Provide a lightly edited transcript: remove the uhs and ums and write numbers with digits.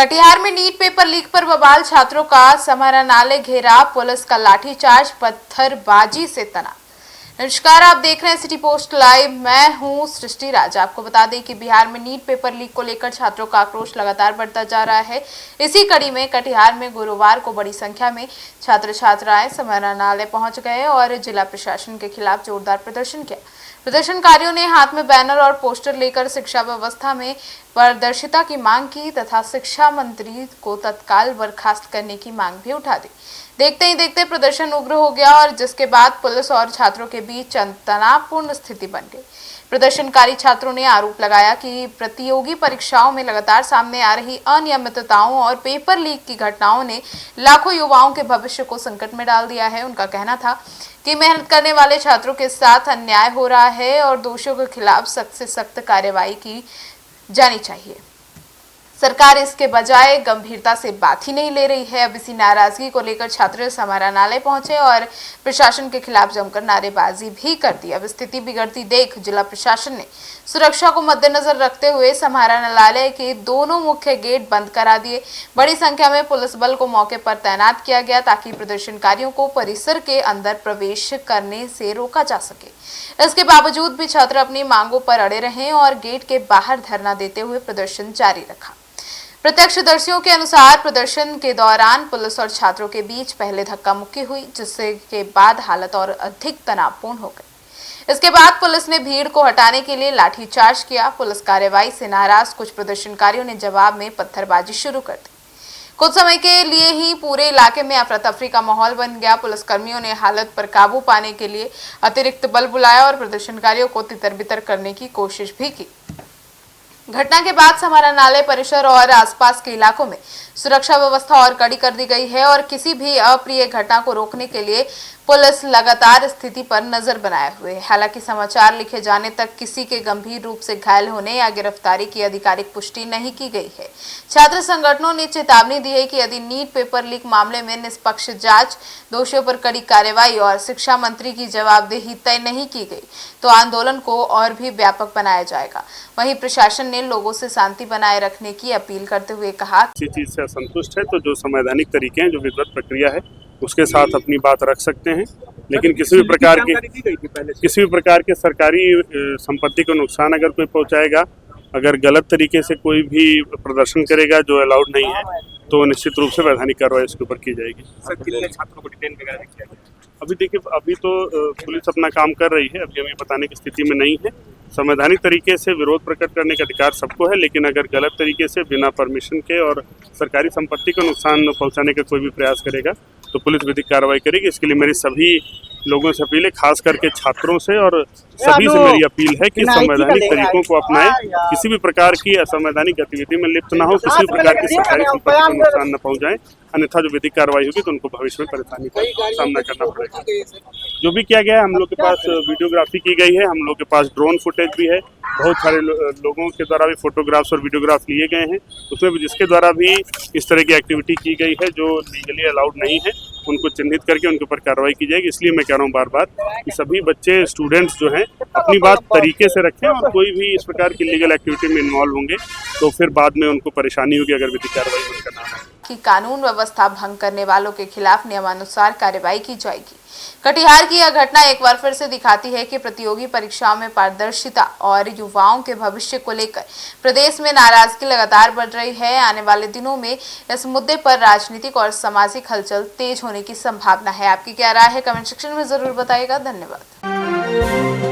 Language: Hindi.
कटिहार में नीट पेपर लीक पर बवाल, छात्रों का समाहरणालय घेरा, पुलिस का लाठीचार्ज, पत्थरबाजी से तना। नमस्कार, आप देख रहे हैं सिटी पोस्ट लाइव। मैं हूं सृष्टि राज। आपको बता दें कि बिहार में नीट पेपर लीक को लेकर छात्रों का आक्रोश लगातार बढ़ता जा रहा है। इसी कड़ी में कटिहार में गुरुवार को बड़ी संख्या में छात्र छात्राएं समाहरणालय पहुंच गए और जिला प्रशासन के खिलाफ जोरदार प्रदर्शन किया। प्रदर्शनकारियों ने हाथ में बैनर और पोस्टर लेकर शिक्षा व्यवस्था में पारदर्शिता की मांग की तथा शिक्षा मंत्री को तत्काल बर्खास्त करने की मांग भी उठा दी। देखते ही देखते प्रदर्शन उग्र हो गया और जिसके बाद पुलिस और छात्रों के बीच तनावपूर्ण स्थिति बन गई। प्रदर्शनकारी छात्रों ने आरोप लगाया कि प्रतियोगी परीक्षाओं में लगातार सामने आ रही अनियमितताओं और पेपर लीक की घटनाओं ने लाखों युवाओं के भविष्य को संकट में डाल दिया है। उनका कहना था कि मेहनत करने वाले छात्रों के साथ अन्याय हो रहा है और दोषियों के खिलाफ सख्त से सख्त कार्रवाई की जानी चाहिए। सरकार इसके बजाय गंभीरता से बात ही नहीं ले रही है। अब इसी नाराजगी को लेकर छात्र समाहरणालय पहुंचे और प्रशासन के खिलाफ जमकर नारेबाजी भी कर दी। अब स्थिति बिगड़ती देख जिला प्रशासन ने सुरक्षा को मद्देनजर रखते हुए समाहरणालय के दोनों मुख्य गेट बंद करा दिए। बड़ी संख्या में पुलिस बल को मौके पर तैनात किया गया ताकि प्रदर्शनकारियों को परिसर के अंदर प्रवेश करने से रोका जा सके। इसके बावजूद भी छात्र अपनी मांगों पर अड़े रहे और गेट के बाहर धरना देते हुए प्रदर्शन जारी रखा। प्रत्यक्षदर्शियों के अनुसार प्रदर्शन के दौरान पुलिस और छात्रों के बीच पहले धक्का मुक्की हुई, जिससे के बाद हालत और अधिक तनावपूर्ण हो गई। इसके बाद पुलिस ने भीड़ को हटाने के लिए लाठीचार्ज किया। पुलिस कार्रवाई से नाराज कुछ प्रदर्शनकारियों ने जवाब में पत्थरबाजी शुरू कर दी। कुछ समय के लिए ही पूरे इलाके में अफरा तफरी का माहौल बन गया। पुलिसकर्मियों ने हालत पर काबू पाने के लिए अतिरिक्त बल बुलाया और प्रदर्शनकारियों को तितर बितर करने की कोशिश भी की। घटना के बाद समाहरणालय परिसर और आसपास के इलाकों में सुरक्षा व्यवस्था और कड़ी कर दी गई है और किसी भी अप्रिय घटना को रोकने के लिए पुलिस लगातार स्थिति पर नजर बनाए हुए है। हालांकि समाचार लिखे जाने तक किसी के गंभीर रूप से घायल होने या गिरफ्तारी की आधिकारिक पुष्टि नहीं की गई है। छात्र संगठनों ने चेतावनी दी है कि यदि नीट पेपर लीक मामले में निष्पक्ष जांच, दोषियों पर कड़ी कार्रवाई और शिक्षा मंत्री की जवाबदेही तय नहीं की गई तो आंदोलन को और भी व्यापक बनाया जाएगा। वहीं प्रशासन ने लोगों से शांति बनाए रखने की अपील करते हुए कहा, किसी चीज से असंतुष्ट है तो जो संवैधानिक तरीके हैं, जो विधिवत प्रक्रिया है, उसके साथ अपनी बात रख सकते हैं, लेकिन किसी भी प्रकार के सरकारी संपत्ति को नुकसान अगर कोई पहुंचाएगा, अगर गलत तरीके से कोई भी प्रदर्शन करेगा जो अलाउड नहीं है, तो निश्चित रूप से वैधानिक कार्रवाई इसके ऊपर की जाएगी। सर, कितने छात्रों को डिटेन वगैरह किया गया? अभी देखिए, अभी तो पुलिस अपना काम कर रही है, अभी हमें बताने की स्थिति में नहीं है। संवैधानिक तरीके से विरोध प्रकट करने का अधिकार सबको है, लेकिन अगर गलत तरीके से बिना परमिशन के और सरकारी संपत्ति को नुकसान पहुंचाने का कोई भी प्रयास करेगा तो पुलिस विधिक कार्रवाई करेगी। इसके लिए मेरी सभी लोगों से अपील है, खास करके छात्रों से और सभी से मेरी अपील है कि संवैधानिक तरीकों को अपनाएं, किसी भी प्रकार की असंवैधानिक गतिविधि में लिप्त ना हो, किसी भी प्रकार की सरकारी संपत्ति को नुकसान न पहुंचाएं, अन्यथा जो विधिक कार्रवाई होगी तो उनको भविष्य में परेशानी का सामना करना पड़ेगा। जो भी किया गया है, हम लोग के पास वीडियोग्राफी की गई है, हम लोग के पास ड्रोन फुटेज भी है, बहुत सारे लोगों के द्वारा भी फोटोग्राफ्स और वीडियोग्राफ लिए गए हैं, उसमें जिसके द्वारा भी इस तरह की एक्टिविटी की गई है जो लीगली अलाउड नहीं है, उनको चिन्हित करके उनके ऊपर कार्रवाई की जाएगी। इसलिए मैं कह रहा हूँ बार बार कि सभी बच्चे, स्टूडेंट्स जो हैं, अपनी बात तरीके से रखें और कोई भी इस प्रकार की लीगल एक्टिविटी में इन्वॉल्व होंगे तो फिर बाद में उनको परेशानी होगी अगर विधिक कार्रवाई उनका ना हो। कि कानून व्यवस्था भंग करने वालों के खिलाफ नियमानुसार कार्रवाई की जाएगी। कटिहार की यह घटना एक बार फिर से दिखाती है कि प्रतियोगी परीक्षाओं में पारदर्शिता और युवाओं के भविष्य को लेकर प्रदेश में नाराजगी लगातार बढ़ रही है। आने वाले दिनों में इस मुद्दे पर राजनीतिक और सामाजिक हलचल तेज होने की संभावना है। आपकी क्या राय है? कमेंट सेक्शन में जरूर बताइएगा। धन्यवाद।